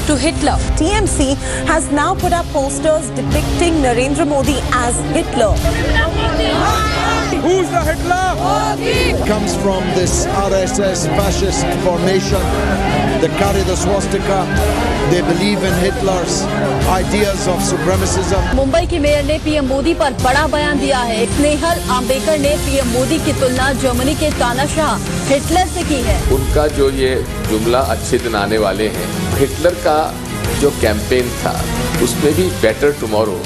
to Hitler. TMC has now put up posters depicting Narendra Modi as Hitler. Who's the Hitler? Comes from this RSS fascist formation. They carry the swastika. They believe in Hitler's ideas of supremacism. Mumbai की mayor ने PM Modi पर बड़ा बयान दिया है। स्नेहल आम्बेकर ने PM Modi की तुलना जर्मनी के तानाशाह हिटलर से की है। उनका जो ये जुमला अच्छे दिन आने वाले हैं, हिटलर का जो कैंपेन था उसमें भी बेटर टुमारो।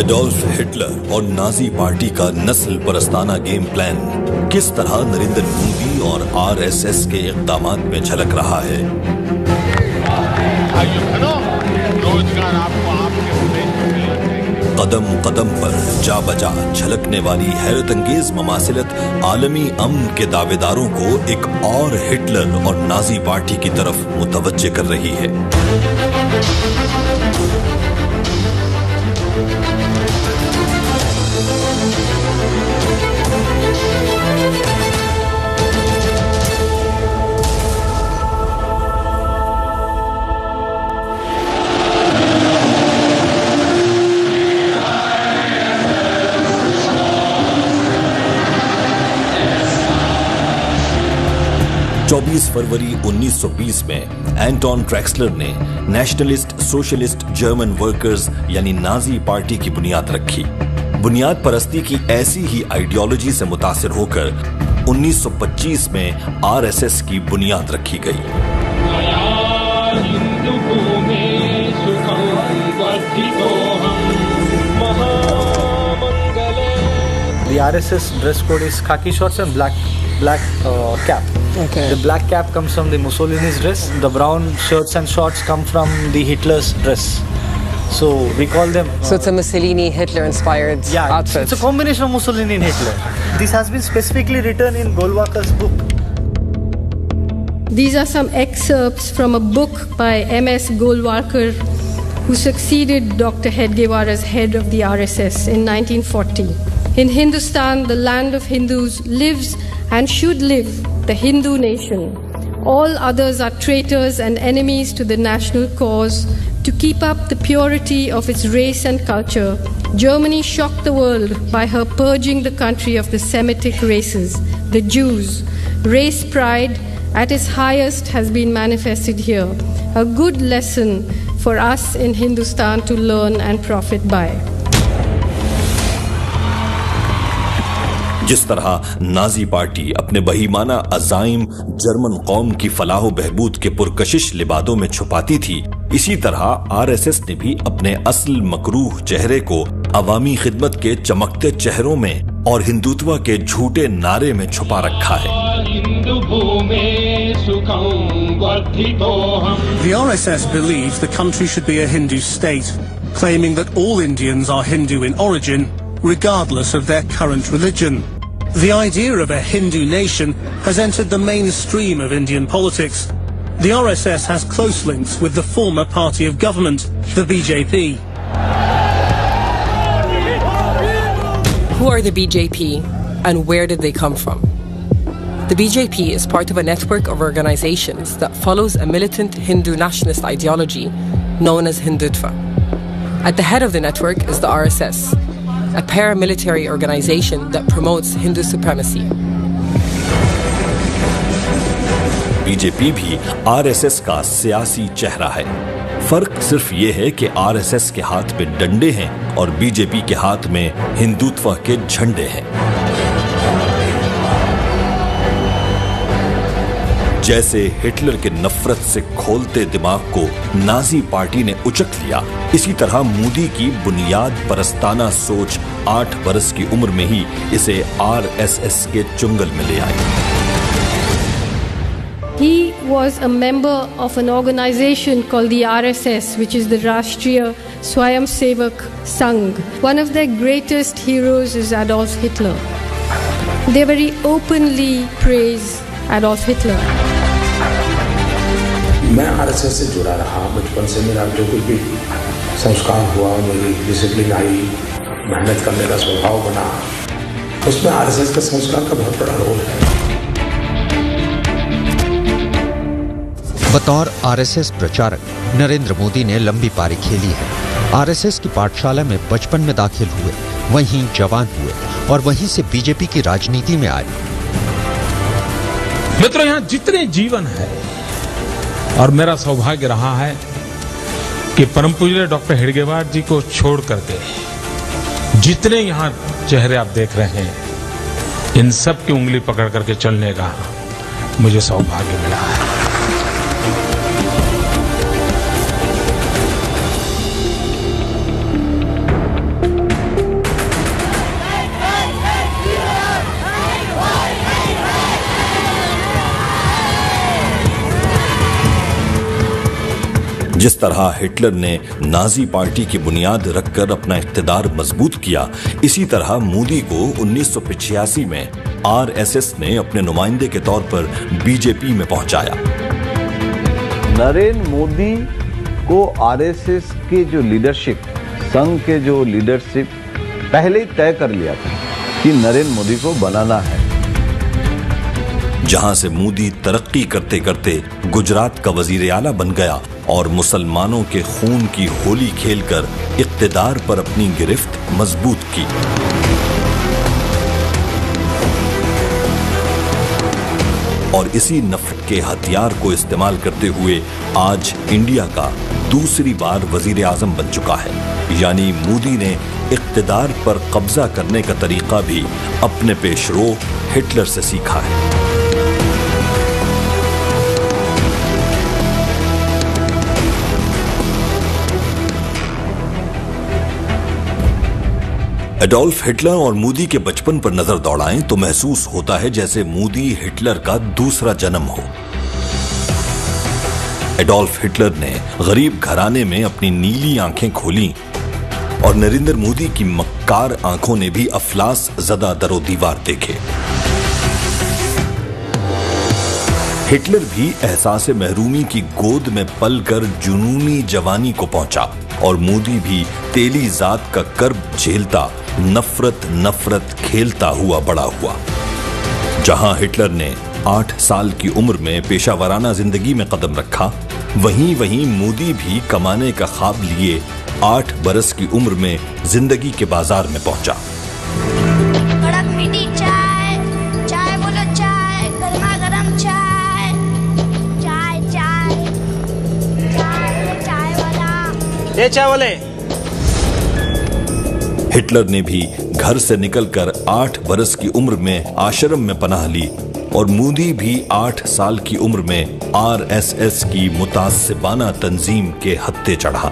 एडोल्फ हिटलर और नाजी पार्टी का नस्ल परस्ताना गेम प्लान किस तरह नरेंद्र मोदी और आरएसएस के इक़दामात में झलक रहा है। कदम कदम पर जा बजा झलकने वाली हैरत अंगेज ममासिलत आलमी अमन के दावेदारों को एक और हिटलर और नाजी पार्टी की तरफ मुतवज्जे कर रही है। फरवरी 1920 में एंटोन ट्रैक्सलर ने नेशनलिस्ट सोशलिस्ट जर्मन वर्कर्स यानी नाजी पार्टी की बुनियाद रखी। बुनियाद परस्ती की ऐसी ही आइडियोलॉजी से मुतासिर होकर 1925 में आरएसएस की बुनियाद रखी गई। The RSS dress code is khaki shorts and black cap. Okay. The black cap comes from the Mussolini's dress. The brown shirts and shorts come from the Hitler's dress. So we call them. So it's a Mussolini Hitler-inspired outfit. It's a combination of Mussolini and Hitler. This has been specifically written in Goldwacker's book. These are some excerpts from a book by M.S. Goldwacker, who succeeded Dr. Hedgewar as head of the RSS in 1940. In Hindustan, the land of Hindus, lives and should live the Hindu nation. All others are traitors and enemies to the national cause. To keep up the purity of its race and culture, Germany shocked the world by her purging the country of the Semitic races, the Jews. Race pride at its highest has been manifested here. A good lesson for us in Hindustan to learn and profit by. जिस तरह Nazi party अपने बहीमाना अज़ाइम German कौम की फलाह बहबूद के पुरकशिश लिबादों में छुपाती थी, इसी तरह आरएसएस ने भी अपने असल मकरूह चेहरे को अवामी खिदमत के चमकते चेहरों में और हिंदुत्व के झूठे नारे में छुपा रखा है। The RSS believes the country should be a Hindu state, claiming that all Indians are Hindu in origin, regardless of their current religion. The idea of a Hindu nation has entered the mainstream of Indian politics. The RSS has close links with the former party of government, the BJP. Who are the BJP and where did they come from? The BJP is part of a network of organizations that follows a militant Hindu nationalist ideology known as Hindutva. At the head of the network is the RSS, a paramilitary organization that promotes Hindu supremacy. BJP भी RSS का सियासी चेहरा है। फर्क सिर्फ ये है कि आरएसएस के हाथ में डंडे हैं और बीजेपी के हाथ में हिंदुत्व के झंडे हैं। जैसे हिटलर के नफरत से खोलते दिमाग को नाजी पार्टी ने उचक लिया, इसी तरह मोदी की बुनियाद परस्ताना सोच 8 बरस की उम्र में ही इसे आरएसएस के चुंगल में ले आई। He was a member of an organization called the RSS, which is the Rashtriya Swayamsevak Sangh. One of their greatest heroes is Adolf Hitler. They very openly praise Adolf Hitler. मैं RSS से जुड़ा रहा, बचपन से मेरा जो कुछ भी संस्कार हुआ, मेरी डिसिप्लिन आई, मेहनत करने का स्वभाव बना, उसमें आरएसएस का संस्कार का बहुत बड़ा रोल है। बतौर आरएसएस प्रचारक नरेंद्र मोदी ने लंबी पारी खेली है। आरएसएस की पाठशाला में बचपन में दाखिल हुए, वहीं जवान हुए और वहीं से बीजेपी की राजनीति में आए। मित्रों, यहाँ जितने जीवन है और मेरा सौभाग्य रहा है कि परम पूज्य डॉक्टर हेडगेवार जी को छोड़ करके जितने यहाँ चेहरे आप देख रहे हैं, इन सब की उंगली पकड़ करके चलने का मुझे सौभाग्य मिला है। जिस तरह हिटलर ने नाजी पार्टी की बुनियाद रखकर अपना इख्तिदार मजबूत किया, इसी तरह मोदी को 1985 में आरएसएस ने अपने नुमाइंदे के तौर पर बीजेपी में पहुंचाया। नरेंद्र मोदी को आरएसएस के जो लीडरशिप, संघ के जो लीडरशिप पहले ही तय कर लिया था कि नरेंद्र मोदी को बनाना है। जहां से मोदी तरक्की करते करते गुजरात का वजीर आला बन गया और मुसलमानों के खून की होली खेलकर इख्तिदार पर अपनी गिरफ्त मजबूत की। और इसी नफरत के हथियार को इस्तेमाल करते हुए आज इंडिया का दूसरी बार वजीर आजम बन चुका है। यानी मोदी ने इख्तिदार पर कब्जा करने का तरीका भी अपने पेशरो हिटलर से सीखा है। एडोल्फ हिटलर और मोदी के बचपन पर नजर दौड़ाएं तो महसूस होता है जैसे मोदी हिटलर का दूसरा जन्म हो। एडोल्फ हिटलर ने गरीब घराने में अपनी नीली आंखें खोली और नरेंद्र मोदी की मक्कार आंखों ने भी अफलास ज़दा दरो दीवार देखे। हिटलर भी एहसास महरूमी की गोद में पलकर जुनूनी जवानी को पहुंचा और मोदी भी तेली जात का कर्ब झेलता नफरत खेलता हुआ बड़ा हुआ। जहां हिटलर ने 8 साल की उम्र में पेशावराना जिंदगी में कदम रखा, वहीं मोदी भी कमाने का ख्वाब लिए 8 बरस की उम्र में जिंदगी के बाजार में पहुंचा। कड़क मीठी चाय, चाय बोलो चाय, गर्मा गर्म चाय, चाय चाय, चाय वाला, ये चाय वाले। हिटलर ने भी घर से निकलकर 8 बरस की उम्र में आश्रम में पनाह ली और मोदी भी 8 साल की उम्र में आरएसएस की मुतासिबाना तंजीम के हत्थे चढ़ा।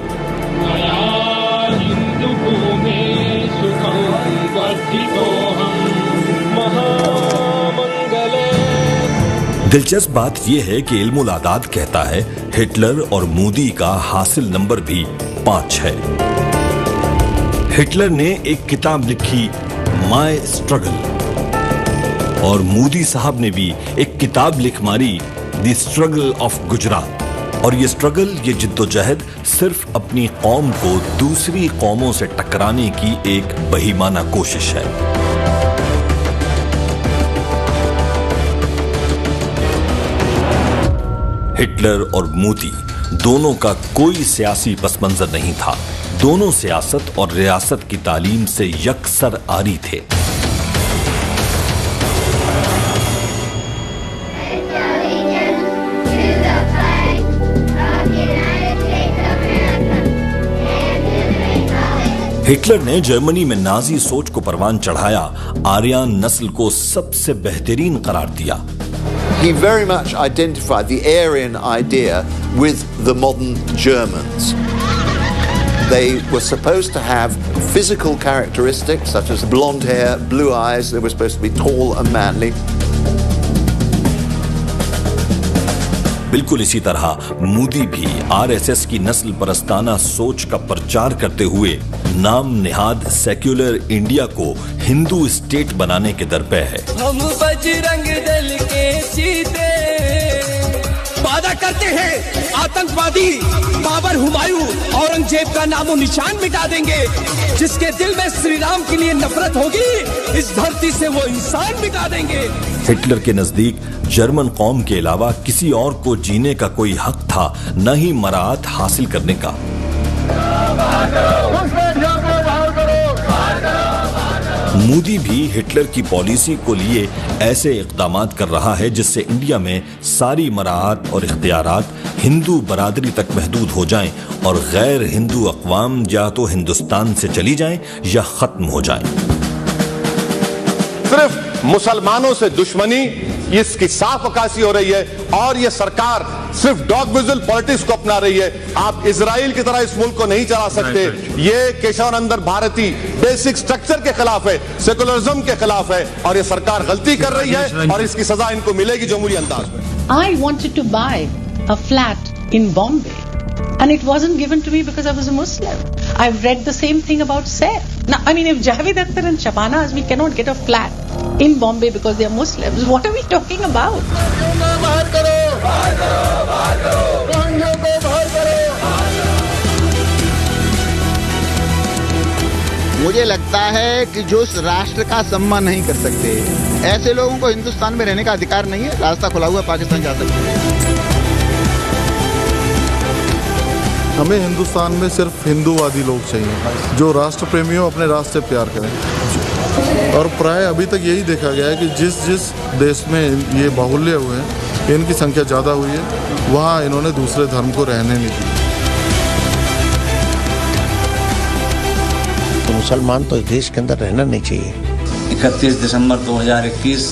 दिलचस्प बात यह है कि इल्मुल आदाद कहता है हिटलर और मोदी का हासिल नंबर भी 5 है। हिटलर ने एक किताब लिखी माय स्ट्रगल और मोदी साहब ने भी एक किताब लिख मारी द स्ट्रगल ऑफ गुजरात। और ये स्ट्रगल, ये जिद्दोजहद सिर्फ अपनी कौम को दूसरी कौमों से टकराने की एक बहीमाना कोशिश है। हिटलर और मोदी दोनों का कोई सियासी पसमंजर नहीं था। दोनों सियासत और रियासत की तालीम से यकसर आरी थे। हिटलर ने जर्मनी में नाजी सोच को परवान चढ़ाया, आर्यन नस्ल को सबसे बेहतरीन करार दिया। He very much identified the Aryan idea with the modern Germans. They were supposed to have physical characteristics such as blonde hair, blue eyes. They were supposed to be tall and manly. बिल्कुल इसी तरह मोदी भी RSS की नस्ल परस्ताना सोच का प्रचार करते हुए नाम निहाद सेक्युलर इंडिया को हिंदू स्टेट बनाने के दर पे है। हम बजरंग दल के चीते वादा करते हैं आतंकवादी बाबर, हुमायूं, औरंगजेब का नामो निशान मिटा देंगे। जिसके दिल में श्री राम के लिए नफरत होगी, इस धरती से वो इंसान मिटा देंगे। हिटलर के नजदीक जर्मन कौम के अलावा किसी और को जीने का कोई हक था, न ही मराहत हासिल करने का। मोदी भी हिटलर की पॉलिसी को लिए ऐसे इक़दामात कर रहा है जिससे इंडिया में सारी मराहत और इख्तियारात हिंदू बरादरी तक महदूद हो जाएं और गैर हिंदू अक़वाम या तो हिंदुस्तान से चली जाएं या खत्म हो जाएं। सिर्फ मुसलमानों से दुश्मनी, इसकी साफ अक्कासी हो रही है और ये सरकार सिर्फ डॉग विजिल पॉलिटिक्स को अपना रही है। आप इजराइल की तरह इस मुल्क को नहीं चला सकते। ये केशवानंदन भारती बेसिक स्ट्रक्चर के खिलाफ है, सेकुलरिज्म के खिलाफ है और ये सरकार गलती कर रही है और इसकी सजा इनको मिलेगी जमहूरी अंदाज में। I wanted to buy a flat in Bombay and it wasn't given to me because I was a Muslim. I've read the same thing about Saif. Now, I mean, if Javed Akhtar and Shabana Azmi cannot get a flat in Bombay because they are Muslims, what are we talking about? मुझे लगता है कि जो इस राष्ट्र का सम्मान नहीं कर सकते, ऐसे लोगों को हिंदुस्तान में रहने का अधिकार नहीं है। रास्ता खुला हुआ, पाकिस्तान जा सकते हैं। हमें हिंदुस्तान में सिर्फ हिंदूवादी लोग चाहिए जो राष्ट्र प्रेमियों अपने राष्ट्र से प्यार करें। और प्राय अभी तक यही देखा गया है कि जिस जिस देश में ये बाहुल्य हुए हैं, इनकी संख्या ज़्यादा हुई है, वहाँ इन्होंने दूसरे धर्म को रहने नहीं दिया। तो मुसलमान तो इस देश के अंदर रहना नहीं चाहिए। 31 दिसंबर 2021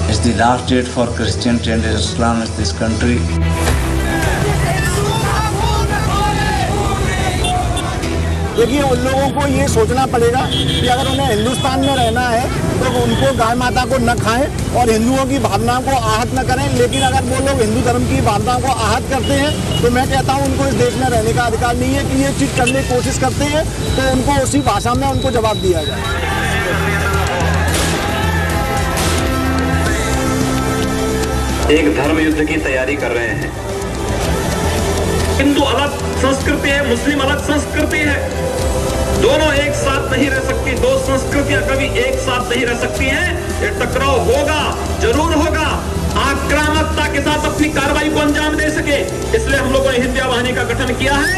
is the last date for Christianity and Islam in this country. देखिए, उन लोगों को ये सोचना पड़ेगा कि अगर उन्हें हिंदुस्तान में रहना है तो उनको गाय माता को न खाएं और हिंदुओं की भावनाओं को आहत न करें। लेकिन अगर वो लोग हिंदू धर्म की भावनाओं को आहत करते हैं तो मैं कहता हूं उनको इस देश में रहने का अधिकार नहीं है। कि ये चीज़ करने की कोशिश करते हैं तो उनको उसी भाषा में उनको जवाब दिया जाए। एक धर्म युद्ध की तैयारी कर रहे हैं। हिंदू अलग संस्कृति है, मुस्लिम अलग संस्कृति है, दोनों एक साथ नहीं रह सकती। दो संस्कृतियां कभी एक साथ नहीं रह सकती हैं। ये टकराव होगा, जरूर होगा। आक्रामकता के साथ अपनी कार्रवाई को अंजाम दे सके, इसलिए हम लोगों ने हिंदिया वाहिनी का गठन किया है।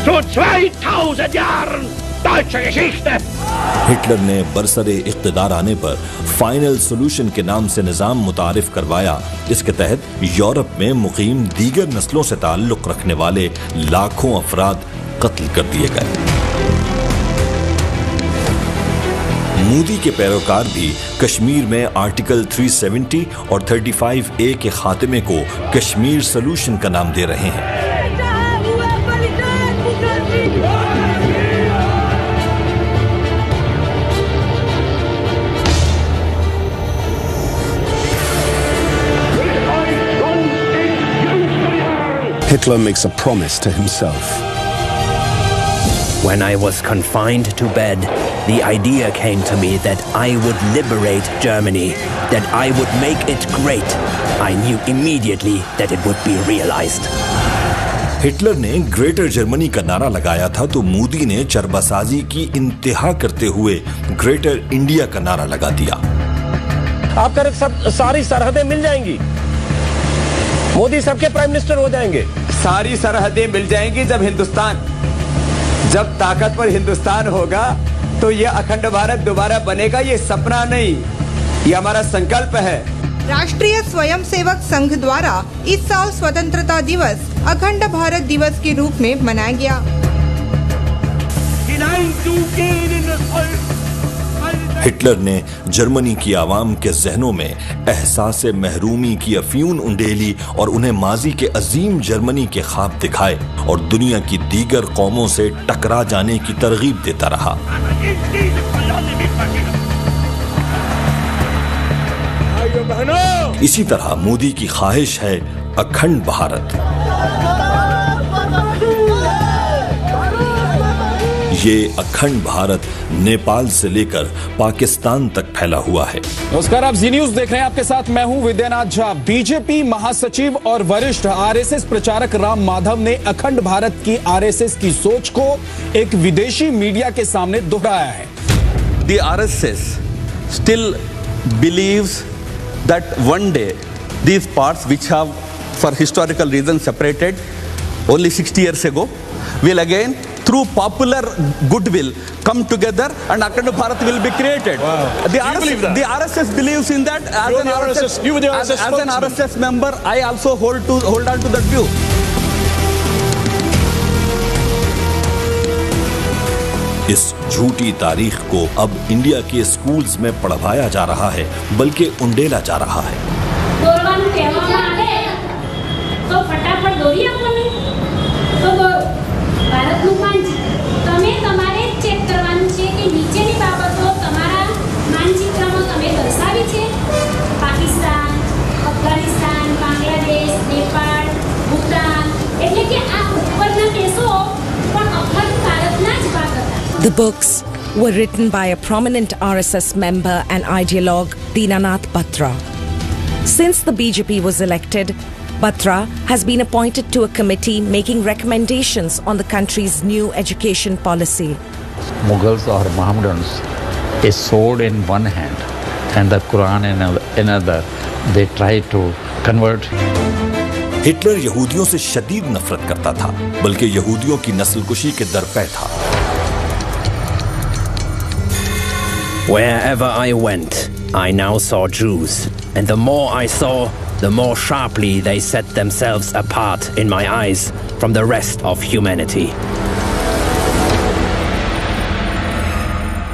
2000 Jahren deutsche Geschichte। हिटलर ने बरसरे इख्तिदार आने पर फाइनल सोल्यूशन के नाम से निजाम मुतारिफ करवाया। इसके तहत यूरोप में मुकीम दीगर नस्लों से ताल्लुक रखने वाले लाखों अफराद कत्ल कर दिए गए। मोदी के पैरोकार भी कश्मीर में आर्टिकल 370 और 35A के खात्मे को कश्मीर सोल्यूशन का नाम दे रहे हैं। Hitler makes a promise to himself. When I was confined to bed, the idea came to me that I would liberate Germany, that I would make it great. I knew immediately that it would be realized. Hitler ने greater Germany का नारा लगाया था तो मोदी ने चरबासाजी की इंतहा करते हुए ग्रेटर इंडिया का नारा लगा दिया। आपका सब सारी सरहदें मिल जाएंगी, मोदी सबके प्राइम मिनिस्टर हो जाएंगे। सारी सरहदें मिल जाएंगी जब ताकतवर हिंदुस्तान होगा तो ये अखंड भारत दोबारा बनेगा। ये सपना नहीं, ये हमारा संकल्प है। राष्ट्रीय स्वयंसेवक संघ द्वारा इस साल स्वतंत्रता दिवस अखंड भारत दिवस के रूप में मनाया गया। हिटलर ने जर्मनी की आवाम के जहनों में एहसास महरूमी की अफ्यून उंडेली और उन्हें माजी के अजीम जर्मनी के ख्वाब दिखाए और दुनिया की दीगर कौमों से टकरा जाने की तरगीब देता रहा। बहनों। इसी तरह मोदी की ख्वाहिश है अखंड भारत। ये अखंड भारत नेपाल से लेकर पाकिस्तान तक फैला हुआ है। नमस्कार, आप जी न्यूज देख रहे हैं। आपके साथ मैं हूं विद्यानाथ झा। बीजेपी महासचिव और वरिष्ठ आरएसएस प्रचारक राम माधव ने अखंड भारत की आरएसएस की सोच को एक विदेशी मीडिया के सामने दोहराया है। The RSS still believes that one day these parts which have for historical reasons separated only 60 years ago will again through popular goodwill come together and Akhand Bharat will be created. Wow. The RSS believes in that. As an RSS member, I also hold on to that view. इस झूठी तारीख को अब India के schools में पढ़वाया जा रहा है, बल्कि उंडेला जा रहा है। तो फटाफट दौड़ी आपने तो ભારતનું માનચિત્ર તમે તમારે ચેક કરવાનું છે કે નીચેની બાબતો તમારા માનચિત્રમાં તમે દર્શાવી છે પાકિસ્તાન, અફઘાનિસ્તાન, બાંગ્લાદેશ, નેપાળ, ભૂટાન એટલે કે આ ઉપરના દેશો પણ અખંડ ભારતના જ ભાગ હતા. The books were written by a prominent RSS member and ideologue, Dinanath Batra. Since the BJP was elected, Batra has been appointed to a committee making recommendations on the country's new education policy. Mughals or Mohammedans, a sword in one hand and the Quran in another, they try to convert. Hitler यहूदियों से शदीद नफरत करता था, बल्कि यहूदियों की नस्लकुशी के दरपे था। Wherever I went, I now saw Jews, and the more I saw, the more sharply they set themselves apart in my eyes from the rest of humanity.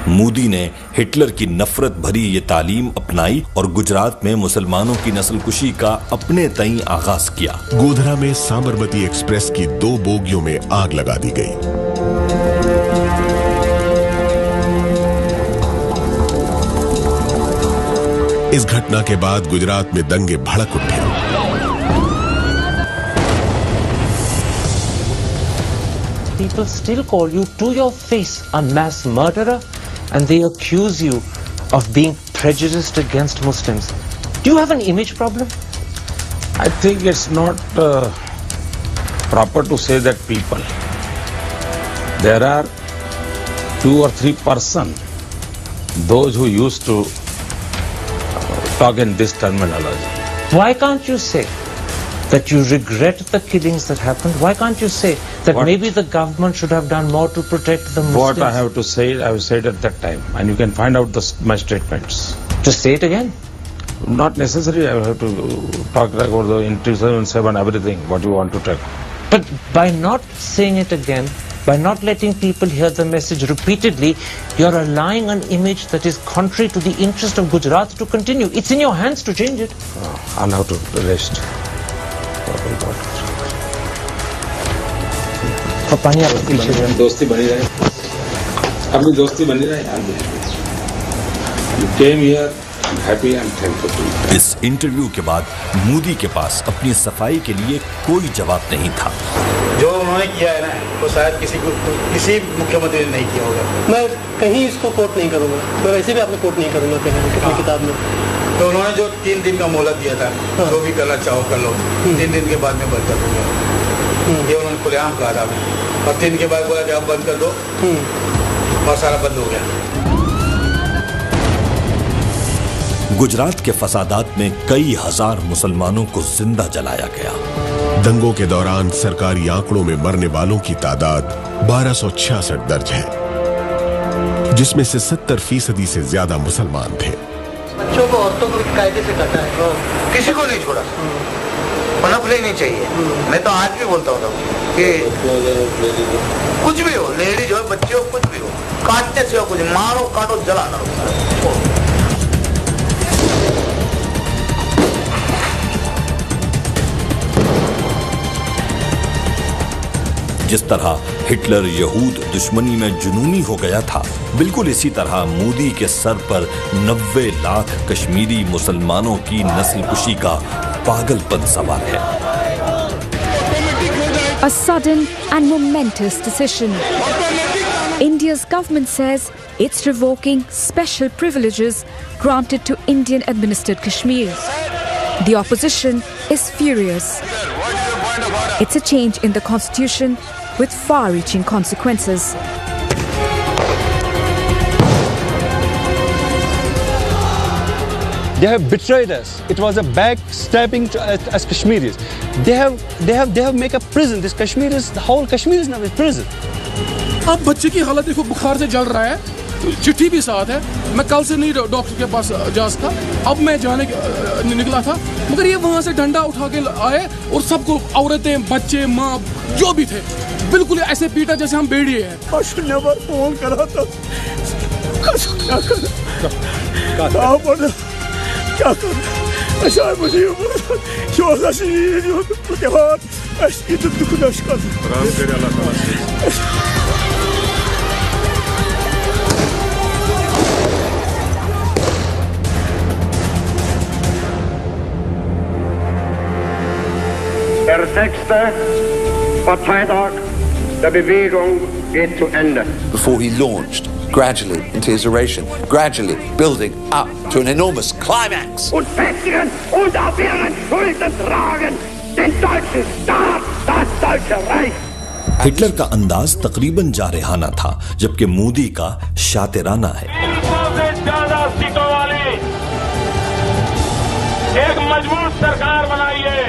Modi ने हिटलर की नफरत भरी ये तालीम अपनाई और गुजरात में मुसलमानों की नस्लकुशी का अपने तई आगाज किया। गोधरा में साबरमती एक्सप्रेस की 2 बोगियों में आग लगा दी गई। इस घटना के बाद गुजरात में दंगे भड़क उठे। People still call you to your face a mass murderer, and they accuse you of being prejudiced against Muslims. Do you have an image problem? I think it's not proper to say that people. There are 2 or 3 persons, those who used to talk in this terminology. Why can't you say that you regret the killings that happened? Why can't you say that maybe the government should have done more to protect the Muslims? What I have to say, I have said at that time, and you can find out my statements. Just say it again. Not necessary. I have to talk about the in 2007 everything. What you want to talk? But by not saying it again, by not letting people hear the message repeatedly, you're allowing an image that is contrary to the interest of Gujarat to continue. It's in your hands to change it. I'll have to rest. दोस्ती बनी रहे, अपनी दोस्ती बनी रहे। You came here. I'm happy and thankful to you. इस interview के बाद मोदी के पास अपनी सफाई के लिए कोई जवाब नहीं था। जो उन्होंने किया है ना, वो शायद किसी मुख्यमंत्री ने नहीं किया होगा। मैं कहीं इसको कोट नहीं करूँगा, मैं वैसे भी आपने कोट नहीं करूँगा कहीं किसी किताब में। तो उन्होंने जो 3 दिन का मोहलत दिया था, जो भी करना चाहो कर लो, 3 दिन के बाद में बंद कर दूंगा, ये उन्होंने खुलेआम कहा था। और 3 दिन के बाद बोला कि आप बंद कर दो, और सारा बंद हो गया। गुजरात के फसादात में कई हजार मुसलमानों को जिंदा जलाया गया। दंगों के दौरान सरकारी आंकड़ों में मरने वालों की तादाद 1266 दर्ज है, जिसमें से 70% से ज्यादा मुसलमान थे। बच्चों को, औरतों को कायदे से काटा है, किसी को नहीं छोड़ा, पनप लेनी चाहिए। मैं तो आज भी बोलता हूँ कि कुछ भी हो, लेडीज हो, बच्चे हो, कुछ भी हो, काटने से हो कुछ, मारो काटो जलाना हो। जिस तरह हिटलर यहूद दुश्मनी में जुनूनी हो गया था, बिल्कुल इसी तरह मोदी के सर पर 90 लाख कश्मीरी मुसलमानों की नस्लकुशी का पागलपन सवार है। A sudden and momentous decision. India's government says it's revoking special privileges granted to Indian-administered Kashmir. The opposition is furious. It's a change in the constitution with far-reaching consequences. They have betrayed us. It was a backstabbing to as Kashmiris. They have made a prison. This Kashmir is, the whole Kashmir is now a prison. अब बच्चे की हालत देखो, बुखार से जल रहा है, चिट्ठी भी साथ है। मैं कल से नहीं डॉक्टर के पास जा सका, अब मैं जाने निकला था, मगर ये वहाँ से डंडा उठा के आए और सबको, औरतें, बच्चे, माँ, जो भी थे, बिल्कुल ऐसे पीटा जैसे हम भेड़िए हैं। शून्य बार फोन करा था, क्या कर aşağı başıyor burada. Şu anda şimdi diyordum bu defa eski tuttuk aşkım. Rabbim Allah Der 6. Parteitag der Bewegung geht zu Ende. Before he launched gradually into his oration, gradually building up to an enormous climax. Und festigen und auf ihren Schultern tragen den deutschen Staat, das Deutsche Reich. Hitler का अंदाज तकरीबन जारहाना था, जबकि मोदी का शातिराना है। 300 से ज्यादा सीटों वाली एक मजबूत सरकार बनाइए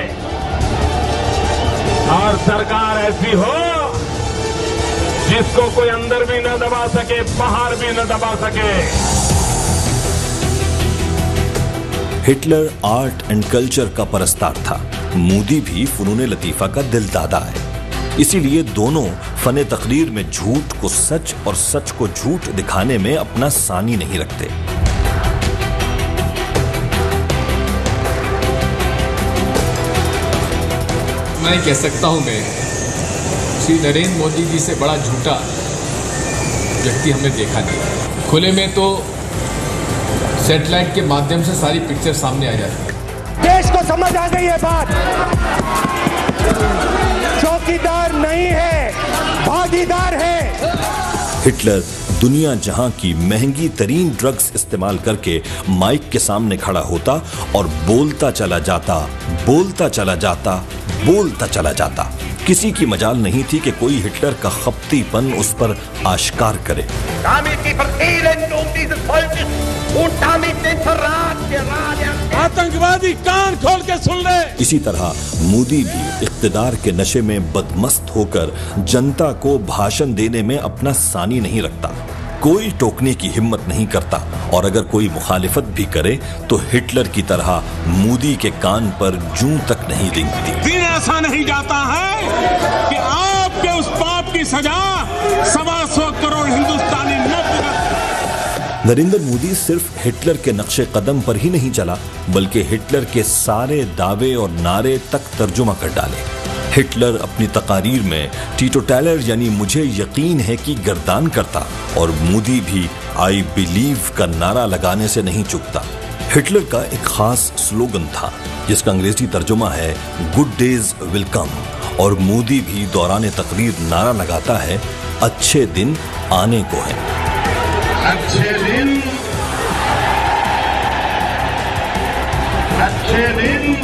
और सरकार ऐसी हो जिसको कोई अंदर भी न दबा सके, बाहर भी न दबा सके। हिटलर आर्ट एंड कल्चर का परस्तार था, मोदी भी फनून लतीफा का दिलदादा है। इसीलिए दोनों फने तकरीर में झूठ को सच और सच को झूठ दिखाने में अपना सानी नहीं रखते। मैं कह सकता हूं, मैं श्री नरेंद्र मोदी जी से बड़ा झूठा व्यक्ति हमने देखा नहीं। खुले में तो सैटेलाइट के माध्यम से सारी पिक्चर सामने आ जाती है। देश को समझ आ गई है बात, चौकीदार नहीं है, भागीदार है। हिटलर दुनिया जहां की महंगी तरीन ड्रग्स इस्तेमाल करके माइक के सामने खड़ा होता और बोलता चला जाता, बोलता चला जाता, बोलता चला जाता। किसी की मजाल नहीं थी कि कोई हिटलर का खपतीपन उस पर आश्कार करे। आतंकवादी कान खोल के सुन ले। इसी तरह मोदी भी इख्तिदार के नशे में बदमस्त होकर जनता को भाषण देने में अपना सानी नहीं रखता, कोई टोकने की हिम्मत नहीं करता, और अगर कोई मुखालिफत भी करे तो हिटलर की तरह मोदी के कान पर जूं तक नहीं रेंगती। दिन ऐसा नहीं जाता है कि आपके उस पाप की सजा 125 करोड़ हिंदुस्तानी न भुगत। नरेंद्र मोदी सिर्फ हिटलर के नक्शे कदम पर ही नहीं चला, बल्कि हिटलर के सारे दावे और नारे तक तर्जुमा कर डाले। हिटलर अपनी तकारीर में टीटो टैलर यानी मुझे यकीन है कि गर्दान करता, और मोदी भी आई बिलीव का नारा लगाने से नहीं चूकता। हिटलर का एक खास स्लोगन था जिसका अंग्रेजी तर्जुमा है गुड डेज विल कम, और मोदी भी दौरान तकरीर नारा लगाता है अच्छे दिन आने को है। अच्छे दिन, अच्छे दिन।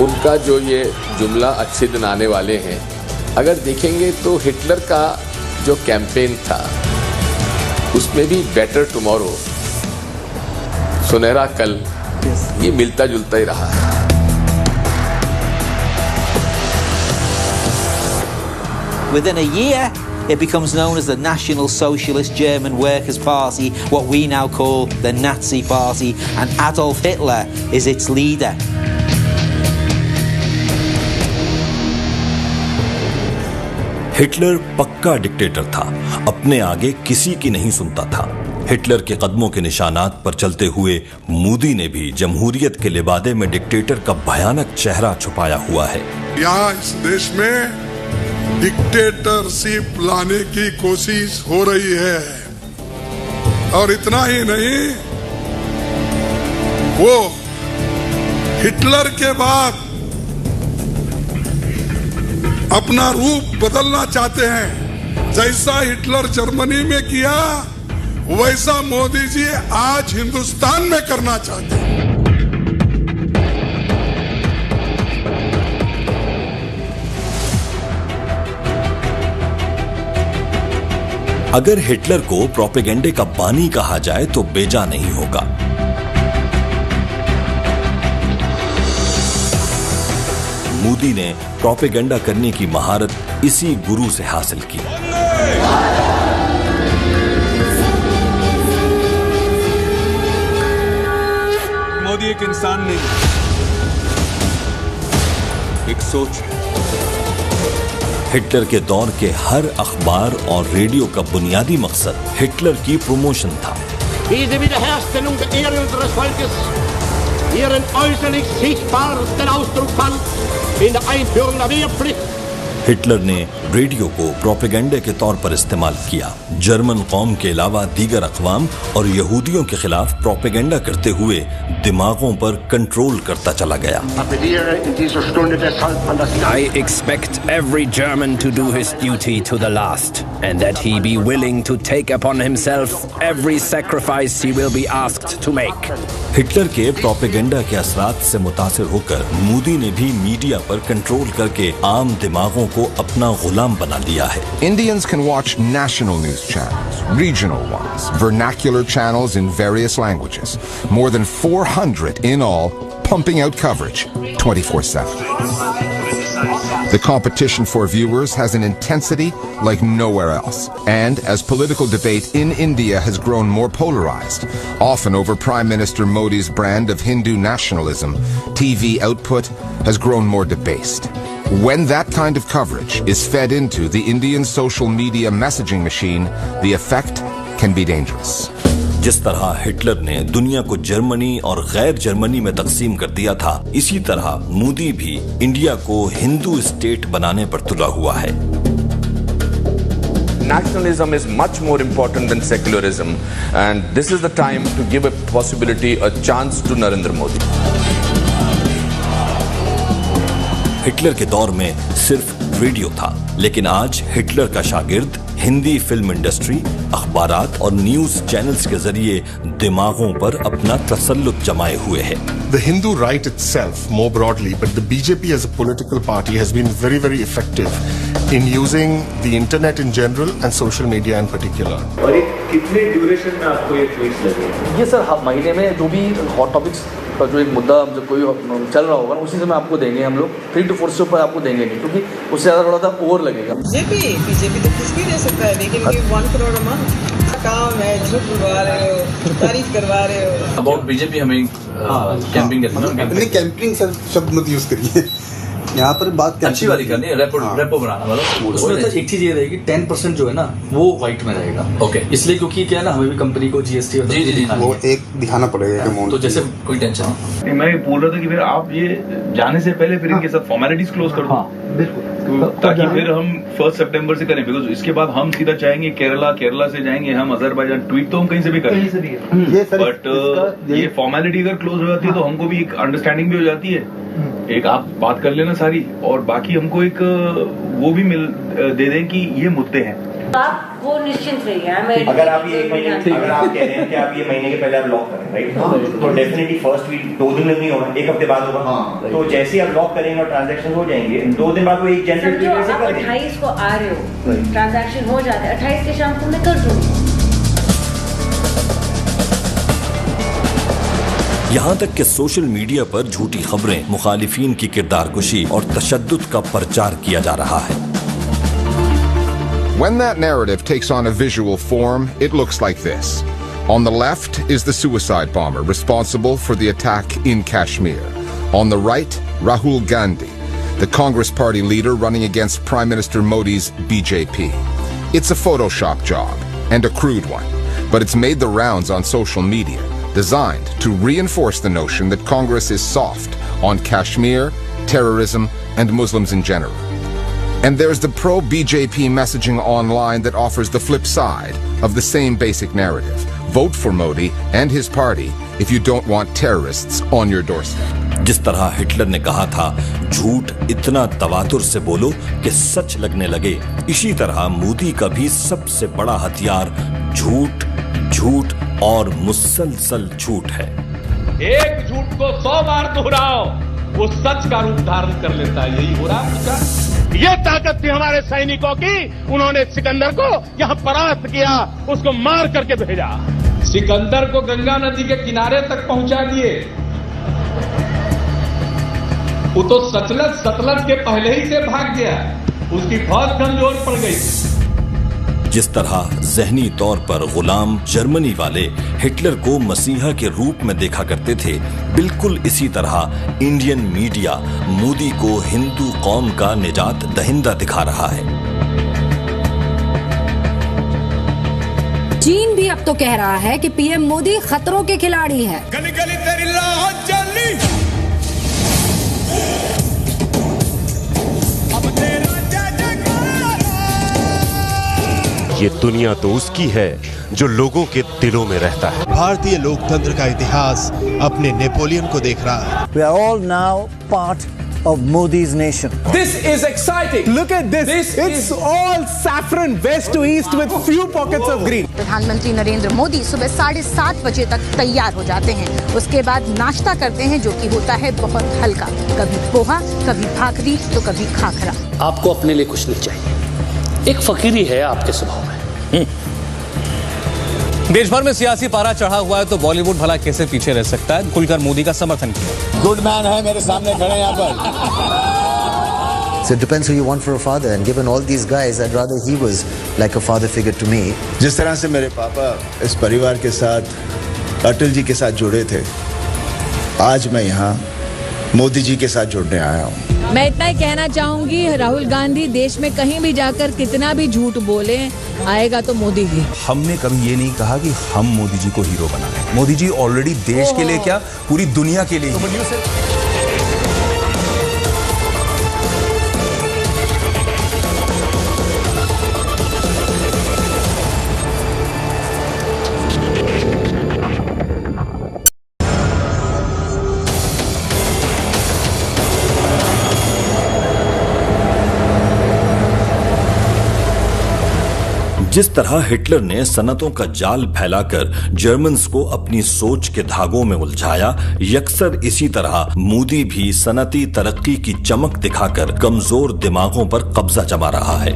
उनका जो ये जुमला अच्छे दिन आने वाले हैं, अगर देखेंगे तो हिटलर का जो कैंपेन था उसमें भी बेटर टुमारो, सुनहरा कल, ये मिलता जुलता ही रहा है। Within a year, it becomes known as the National Socialist German Workers' Party, what we now call the Nazi Party, and Adolf Hitler is its leader. Hitler पक्का डिक्टेटर था, अपने आगे किसी की नहीं सुनता था। हिटलर के कदमों के निशानात पर चलते हुए मोदी ने भी जमहूरियत के लिबादे में डिक्टेटर का भयानक चेहरा छुपाया हुआ है। यहाँ इस देश में डिक्टेटरशिप लाने की कोशिश हो रही है, और इतना ही नहीं, वो हिटलर के बाद अपना रूप बदलना चाहते हैं। जैसा हिटलर जर्मनी में किया वैसा मोदी जी आज हिंदुस्तान में करना चाहते हैं। अगर हिटलर को प्रोपेगेंडे का बानी कहा जाए तो बेजा नहीं होगा। मोदी ने प्रोपेगेंडा करने की महारत इसी गुरु से हासिल की। मोदी एक इंसान नहीं, एक सोच है। हिटलर के दौर के हर अखबार और रेडियो का बुनियादी मकसद हिटलर की प्रमोशन था। Diese Wiederherstellung der Ehre unseres Volkes, ihren äußerlich sichtbarsten Ausdruck fand in der Einführung der Wehrpflicht. Hitler ने रेडियो को प्रोपेगेंडे के तौर पर इस्तेमाल किया। जर्मन कौम के अलावा दीगर अक़वाम और यहूदियों के खिलाफ प्रोपेगेंडा करते हुए दिमागों पर कंट्रोल करता चला गया। I expect every German to do his duty to the last, and that he be willing to take upon himself every sacrifice he will be asked to make. Hitler के propaganda के असरात से मुतासिर होकर मोदी ने भी मीडिया पर control करके आम दिमागों को अपना गुलाम बना लिया है। Indians can watch national news channels, regional ones, vernacular channels in various languages. More than 400 in all, pumping out coverage 24/7. The competition for viewers has an intensity like nowhere else. And as political debate in India has grown more polarized, often over Prime Minister Modi's brand of Hindu nationalism, TV output has grown more debased. When that kind of coverage is fed into the Indian social media messaging machine, the effect can be dangerous. जिस तरह Hitler ने दुनिया को Germany और गैर Germany में तकसीम कर दिया था, इसी तरह मोदी भी इंडिया को हिंदू स्टेट बनाने पर तुला हुआ है। Nationalism is much more important than secularism, and this is the time to give a possibility, a chance to Narendra Modi. Hitler के दौर में सिर्फ रेडियो था, लेकिन आज हिटलर का शागिर्द हिंदी फिल्म इंडस्ट्री, अखबारात और न्यूज चैनल्स के जरिए दिमागों पर अपना तसल्लुत जमाए हुए है। The Hindu right itself, more broadly, but the BJP as a political party has been very, very effective in using the internet in general and social media in particular. और एक कितने ड्यूरेशन में आपको ये ट्वीट्स लगे? ये sir महीने में जो भी हॉट टॉपिक्स पर जो एक मुद्दा जब कोई चल रहा होगा ना, उसी समय आपको देंगे हम लोग 3 to 4 से ऊपर आपको देंगे नहीं, क्योंकि उससे ज़्यादा थोड़ा सा ओवर लगेगा। बीजेपी तो कुछ भी दे सकता है, लेकिन 1 करोड़ a month काम है, झूठ बुलवा रहे हो, तारीफ करवा रहे हो। अबाउट बीजेपी हमें कैंपिंग करना है। नहीं, कैंपिंग शब्द मत यूज करिए। यहाँ पर बात अच्छी वाली करनी है, रेपो बनाना, मतलब उसमें तो एक चीज ये रहेगी 10% जो है ना वो व्हाइट में रहेगा। ओके, इसलिए क्योंकि क्या है ना, हमें भी कंपनी को जीएसटी वो एक दिखाना पड़ेगा अमाउंट, तो जैसे कोई टेंशन नहीं। मैं बोल रहा था कि फिर आप ये जाने से पहले फिर इनके साथ फॉर्मेलिटीज क्लोज कर दो, ताकि फिर हम 1 सितंबर से करें, बिकॉज इसके बाद हम सीधा चाहेंगे केरला से जाएंगे हम अजरबैजान। ट्वीट तो हम कहीं से भी करें, बट ये फॉर्मेलिटी अगर क्लोज हो जाती है तो हमको भी एक अंडरस्टैंडिंग भी हो जाती है। एक आप बात कर लेना सारी, और बाकी हमको एक वो भी दे दें कि ये मुद्दे हैं। आप वो निश्चिंत रहिए। अगर आप ये 1 महीने, अगर आप कह रहे हैं कि आप ये महीने के पहले आप लॉक करें, राइट, तो डेफिनेटली फर्स्ट वीक 2 दिन में नहीं होगा, 1 हफ्ते बाद होगा। तो जैसे ही आप लॉक करेंगे और ट्रांजैक्शन हो जाएंगे, 2 दिन बाद वो एक जनरेट आप 28 को आ रहे हो, ट्रांजैक्शन हो जाते हैं, 28 के शाम को मैं कर दूंगी। यहाँ तक कि सोशल मीडिया पर झूठी खबरें, मुखालिफिन की किरदारकुशी और तशद्दुद का प्रचार किया जा रहा है। When that narrative takes on a visual form, it looks like this. On the left is the suicide bomber responsible for the attack in Kashmir. On the right, Rahul Gandhi, the Congress Party leader running against Prime Minister Modi's BJP. It's a Photoshop job, and a crude one. but it's made the rounds on social media, designed to reinforce the notion that Congress is soft on Kashmir, terrorism, and Muslims in general. And there's the pro-BJP messaging online that offers the flip side of the same basic narrative. Vote for Modi and his party if you don't want terrorists on your doorstep. जिस तरह Hitler ने कहा था, झूठ इतना तवातुर से बोलो कि सच लगने लगे, इसी तरह मोदी का भी सबसे बड़ा हथियार झूठ, झूठ और मुसलसल झूठ है। एक झूठ को 100 बार दोहराओ, वो सच का रूप धारण कर लेता है। यही हो रहा है। ये ताकत थी हमारे सैनिकों की। उन्होंने सिकंदर को यहाँ परास्त किया, उसको मार करके भेजा। सिकंदर को गंगा नदी के किनारे तक पहुंचा दिए। वो तो सतलज के पहले ही से भाग गया, उसकी फौज कमजोर पड़ गई। जिस तरह ज़हनी तौर पर गुलाम जर्मनी वाले हिटलर को मसीहा के रूप में देखा करते थे, बिल्कुल इसी तरह इंडियन मीडिया मोदी को हिंदू कौम का निजात दहिंदा दिखा रहा है। चीन भी अब तो कह रहा है कि पीएम मोदी खतरों के खिलाड़ी हैं। गली गली तेरी लाह जली, अब तेरा ये दुनिया तो उसकी है जो लोगों के दिलों में रहता है। भारतीय लोकतंत्र का इतिहास अपने नेपोलियन को देख रहा है। We are all now part of Modi's nation. This is exciting. Look at this. It's all saffron west to east with few pockets of green. प्रधानमंत्री नरेंद्र मोदी सुबह 7:30 बजे तक तैयार हो जाते हैं। उसके बाद नाश्ता करते हैं, जो कि होता है बहुत हल्का, कभी पोहा, कभी भाकरी, तो कभी खाखरा। आपको अपने लिए कुछ नहीं चाहिए, एक फकीरी है आपके स्वभाव में। देश भर में सियासी पारा चढ़ा हुआ है, तो बॉलीवुड भला कैसे पीछे रह सकता है? खुलकर मोदी का समर्थन किया। गुड मैन है मेरे सामने खड़े यहाँ पर। So it depends who you want for a father, and given all these guys, I'd rather he was like a father figure to me. जिस तरह से मेरे पापा इस परिवार के साथ, अटल जी के साथ जुड़े थे, आज मैं यहाँ मोदी जी के साथ जुड़ने आया हूँ। मैं इतना ही कहना चाहूंगी, राहुल गांधी देश में कहीं भी जाकर कितना भी झूठ बोले, आएगा तो मोदी ही। हमने कभी ये नहीं कहा कि हम मोदी जी को हीरो बनाएं। मोदी जी ऑलरेडी देश के लिए क्या, पूरी दुनिया के लिए। जिस तरह हिटलर ने सनतों का जाल फैलाकर जर्मन्स को अपनी सोच के धागों में उलझाया, यकसर इसी तरह मोदी भी सनती तरक्की की चमक दिखाकर कमजोर दिमागों पर कब्जा जमा रहा है।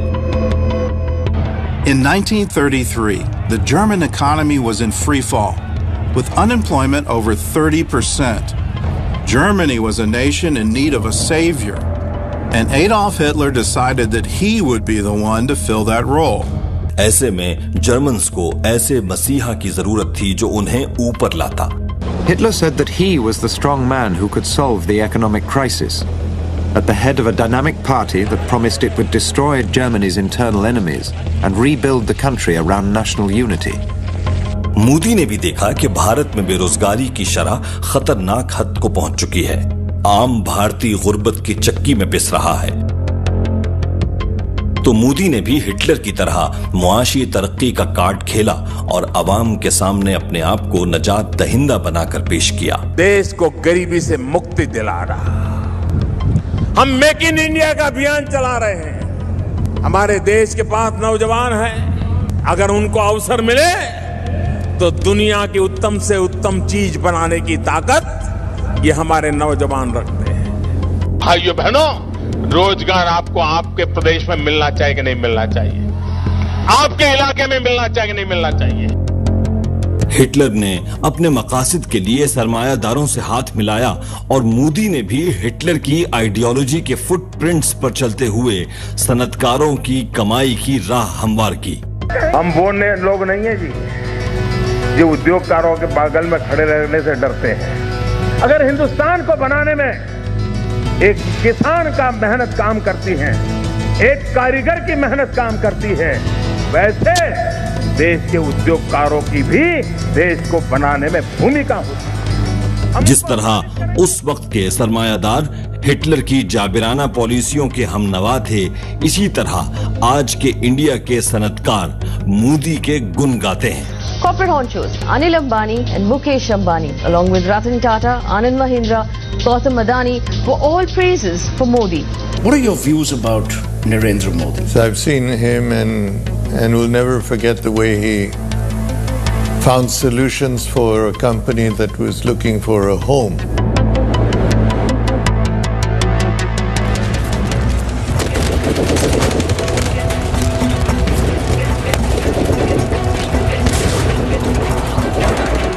In 1933, the German economy was in free fall, with unemployment over 30%. Germany was a nation in need of a savior, and Adolf Hitler decided that he would be the one to fill that role. ऐसे में Germans को ऐसे मसीहा की जरूरत थी जो उन्हें ऊपर लाता। Hitler said that he was the strong man who could solve the economic crisis. At the head of a dynamic party that promised it would destroy Germany's internal enemies and rebuild the country around national unity. Modi ने भी देखा कि भारत में बेरोजगारी की शरह खतरनाक हद को पहुंच चुकी है। आम भारतीय गुर्बत की चक्की में पिस रहा है। तो मोदी ने भी हिटलर की तरह मुआशी तरक्की का कार्ड खेला और अवाम के सामने अपने आप को नजात दहिंदा बनाकर पेश किया। देश को गरीबी से मुक्ति दिला रहा। हम मेक इन इंडिया का अभियान चला रहे हैं। हमारे देश के पास नौजवान हैं, अगर उनको अवसर मिले तो दुनिया की उत्तम से उत्तम चीज बनाने की ताकत ये हमारे नौजवान रखते हैं। भाइयों बहनों, रोजगार आपको आपके प्रदेश में मिलना चाहिए कि नहीं मिलना चाहिए? आपके इलाके में मिलना चाहिए कि नहीं मिलना चाहिए? हिटलर ने अपने मकासद के लिए सरमायादारों से हाथ मिलाया और मोदी ने भी हिटलर की आइडियोलॉजी के फुटप्रिंट्स पर चलते हुए सनतकारों की कमाई की राह हमवार की। हम वो लोग नहीं है जी जो उद्योगकारों के बगल में खड़े रहने से डरते हैं। अगर हिंदुस्तान को बनाने में एक किसान का मेहनत काम करती है, एक कारीगर की मेहनत काम करती है, वैसे देश के उद्योगकारों की भी देश को बनाने में भूमिका होती। जिस तरह उस वक्त के सरमायादार हिटलर की जाबिराना पॉलिसियों के हमनवा थे, इसी तरह आज के इंडिया के सनतकार मोदी के गुण गाते हैं। Corporate honchos Anil Ambani and Mukesh Ambani, along with Ratan Tata, Anand Mahindra, Gautam Adani, were all praises for Modi. What are your views about Narendra Modi? So I've seen him and will never forget the way he found solutions for a company that was looking for a home.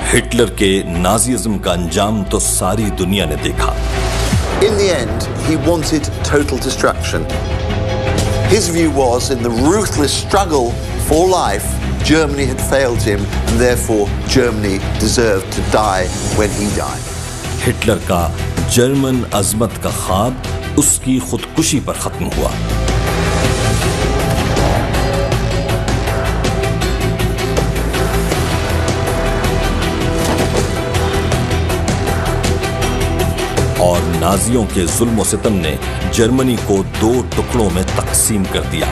Hitler के नाजीज्म का अंजाम तो सारी दुनिया ने देखा। In the end, he wanted total destruction. His view was, in the ruthless struggle for life, Germany had failed him, and therefore Germany deserved to die when he died. Hitler का German अजमत का ख्वाब उसकी खुदकुशी पर खत्म हुआ। और नाजियों के जुल्म और सितम ने जर्मनी को 2 टुकड़ों में तकसीम कर दिया।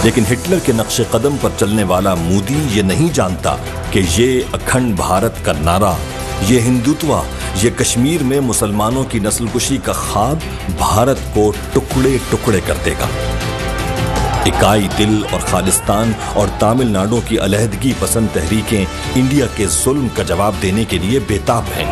लेकिन हिटलर के नक्शे कदम पर चलने वाला मोदी ये नहीं जानता कि ये अखंड भारत का नारा, ये हिंदुत्व, ये कश्मीर में मुसलमानों की नस्लकुशी का ख्वाब भारत को टुकड़े टुकड़े कर देगा। इकाई दिल और खालिस्तान और तमिलनाडु की अलहदगी पसंद तहरीकें इंडिया के जुल्म का जवाब देने के लिए बेताब हैं।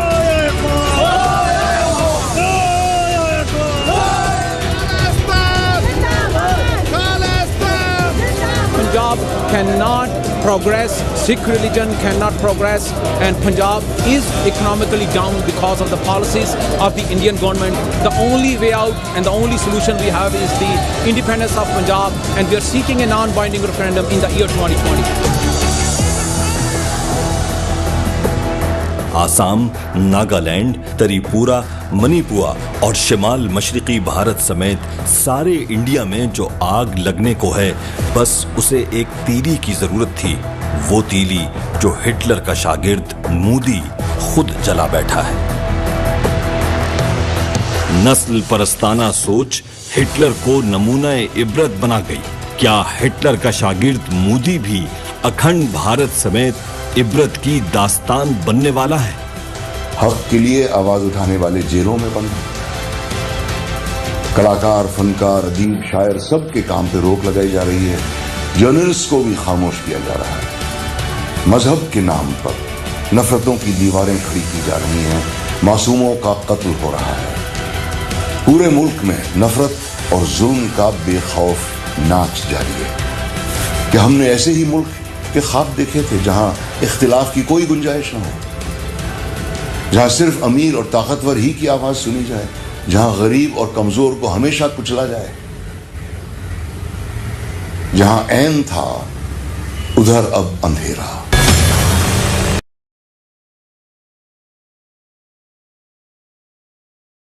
Punjab cannot progress, Sikh religion cannot progress, and Punjab is economically down because of the policies of the Indian government. The only way out and the only solution we have is the independence of Punjab, and we are seeking a non-binding referendum in the year 2020. Assam, Nagaland, Tripura, Manipur और शिमाल मशरकी भारत समेत सारे India में जो आग लगने को है, बस उसे एक तीली की जरूरत थी। वो तीली जो हिटलर का शागिर्द मोदी खुद जला बैठा है। नस्ल परस्ताना सोच हिटलर को नमूना इबरत बना गई। क्या हिटलर का शागिर्द मोदी भी अखंड भारत समेत इबरत की दास्तान बनने वाला है? हक के लिए आवाज उठाने वाले जेलों में बंद, कलाकार, फनकार, अदीब, शायर सबके काम पे रोक लगाई जा रही है। जर्नलिस्ट को भी खामोश किया जा रहा है। मजहब के नाम पर नफरतों की दीवारें खड़ी की जा रही हैं। मासूमों का कत्ल हो रहा है। पूरे मुल्क में नफरत और जुल्म का बेखौफ नाच जारी है। कि हमने ऐसे ही मुल्क के ख्वाब देखे थे जहां इख्तिलाफ की कोई गुंजाइश न हो, जहां सिर्फ अमीर और ताकतवर ही की आवाज सुनी जाए, जहां गरीब और कमजोर को हमेशा कुचला जाए, जहां ऐन था उधर अब अंधेरा।